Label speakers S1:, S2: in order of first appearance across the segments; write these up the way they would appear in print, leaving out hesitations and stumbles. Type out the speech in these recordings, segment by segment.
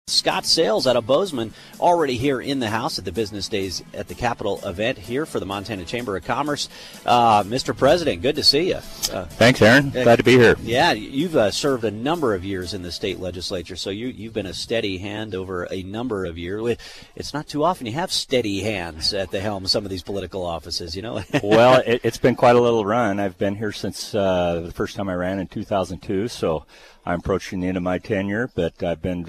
S1: Scott Sales out of Bozeman, already here in the house at the Business Days at the Capitol event here for the Montana Chamber of Commerce. Mr. President, good to see you.
S2: Thanks, Aaron. Glad to be here.
S1: Yeah, you've served a number of years in the state legislature, so you've been a steady hand over a number of years. It's not too often you have steady hands at the helm of some of these political offices, you know.
S2: Well, it's been quite a little run. I've been here since the first time I ran in 2002, so I'm approaching the end of my tenure, but I've been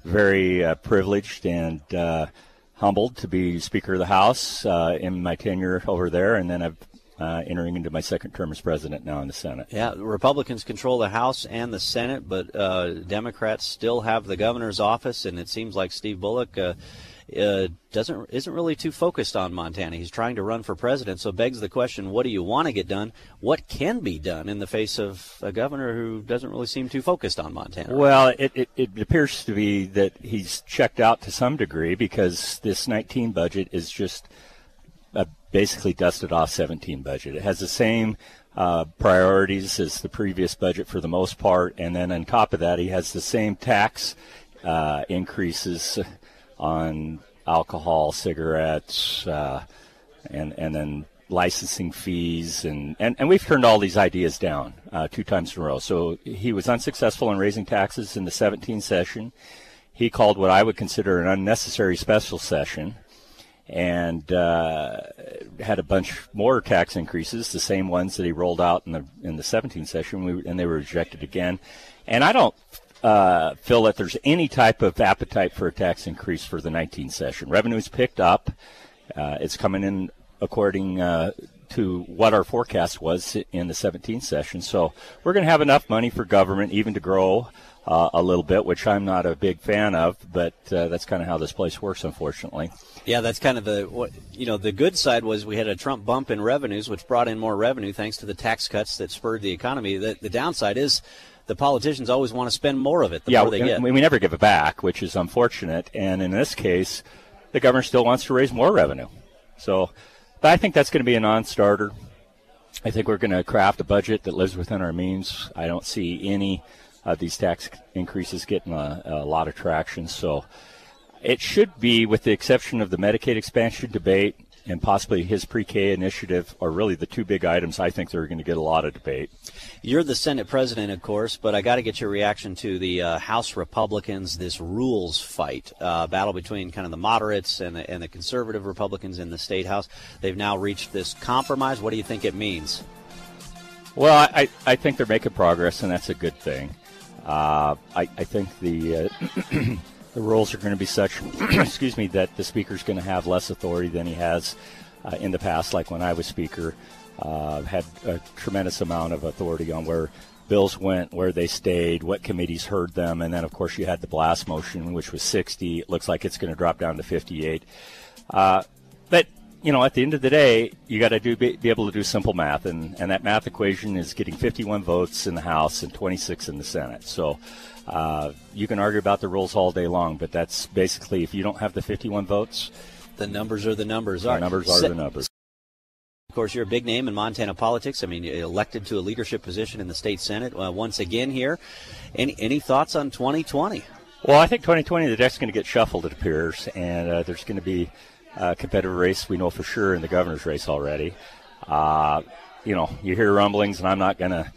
S2: very privileged and humbled to be Speaker of the House in my tenure over there, and then I'm entering into my second term as president now in the Senate.
S1: Yeah, Republicans control the House and the Senate, but Democrats still have the governor's office, and it seems like Steve Bullock isn't really too focused on Montana. He's trying to run for president, so begs the question, what do you want to get done? What can be done in the face of a governor who doesn't really seem too focused on Montana?
S2: Well, it appears to be that he's checked out to some degree, because this 19 budget is just basically dusted off 17 budget. It has the same priorities as the previous budget for the most part, and then on top of that, he has the same tax increases on alcohol, cigarettes, and then licensing fees, and we've turned all these ideas down 2 times in a row. So he was unsuccessful in raising taxes in the 17 session. He called what I would consider an unnecessary special session, and had a bunch more tax increases, the same ones that he rolled out in the 17 session, and they were rejected again. And I don't feel that there's any type of appetite for a tax increase for the 19 session. Revenue's picked up. It's coming in according to what our forecast was in the 17 session. So we're going to have enough money for government even to grow a little bit, which I'm not a big fan of, but that's kind of how this place works, unfortunately.
S1: Yeah, that's kind of the good side was we had a Trump bump in revenues, which brought in more revenue thanks to the tax cuts that spurred the economy. The downside is the politicians always want to spend more of it the more they get.
S2: We never give it back, which is unfortunate. And in this case, the governor still wants to raise more revenue. So but I think that's going to be a non-starter. I think we're going to craft a budget that lives within our means. I don't see any of these tax increases getting a lot of traction. So it should be, with the exception of the Medicaid expansion debate and possibly his pre-K initiative, are really the 2 big items I think that are going to get a lot of debate.
S1: You're the Senate president, of course, but I got to get your reaction to the House Republicans, this rules fight, battle between kind of the moderates and the conservative Republicans in the State House. They've now reached this compromise. What do you think it means?
S2: Well, I think they're making progress, and that's a good thing. I think the the rules are going to be such, excuse me, that the speaker's going to have less authority than he has in the past. Like when I was speaker, had a tremendous amount of authority on where bills went, where they stayed, what committees heard them, and then, of course, you had the blast motion, which was 60. It looks like it's going to drop down to 58. But, you know, at the end of the day, you got to be able to do simple math, and that math equation is getting 51 votes in the House and 26 in the Senate. So you can argue about the rules all day long, but that's basically, if you don't have the 51 votes,
S1: the numbers are the numbers.
S2: The numbers are the numbers.
S1: Of course, you're a big name in Montana politics. I mean, you're elected to a leadership position in the state Senate once again here. Any thoughts on 2020?
S2: Well, I think 2020, the deck's going to get shuffled, it appears, and there's going to be a competitive race, we know for sure, in the governor's race already. You know, you hear rumblings, and I'm not going to,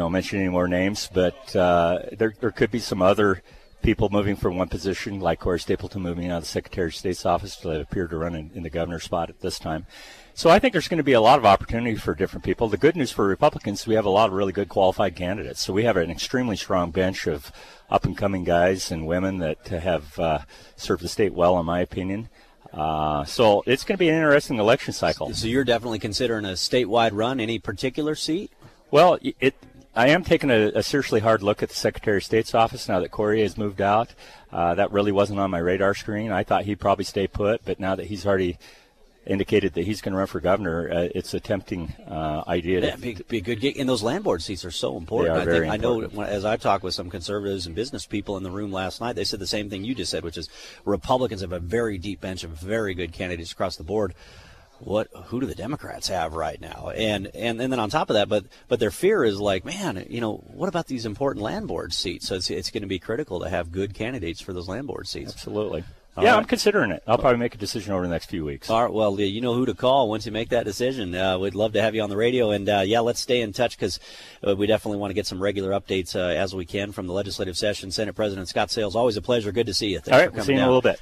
S2: mention any more names, but there could be some other people moving from one position, like Corey Stapleton moving out of the Secretary of State's office to appear to run in the governor's spot at this time. So I think there's going to be a lot of opportunity for different people. The good news for Republicans, we have a lot of really good qualified candidates. So we have an extremely strong bench of up-and-coming guys and women that have served the state well, in my opinion. So it's going to be an interesting election cycle.
S1: So you're definitely considering a statewide run. Any particular seat?
S2: Well, I am taking a seriously hard look at the Secretary of State's office now that Corey has moved out. That really wasn't on my radar screen. I thought he'd probably stay put, but now that he's already indicated that he's going to run for governor, it's a tempting idea.
S1: Yeah, be a good gig. And those land board seats are so important.
S2: They are very important.
S1: I know as I talked with some conservatives and business people in the room last night, they said the same thing you just said, which is Republicans have a very deep bench of very good candidates across the board. who do the Democrats have right now? And then on top of that, but their fear is like, man, what about these important land board seats? So it's going to be critical to have good candidates for those land board seats.
S2: Absolutely. Yeah, I'm considering it. I'll probably make a decision over the next few weeks.
S1: All right, well, you know who to call once you make that decision. We'd love to have you on the radio. And, let's stay in touch because we definitely want to get some regular updates as we can from the legislative session. Senate President Scott Sales, always a pleasure. Good to see you. Thanks
S2: all right,
S1: for coming
S2: see you in
S1: down.
S2: a little bit.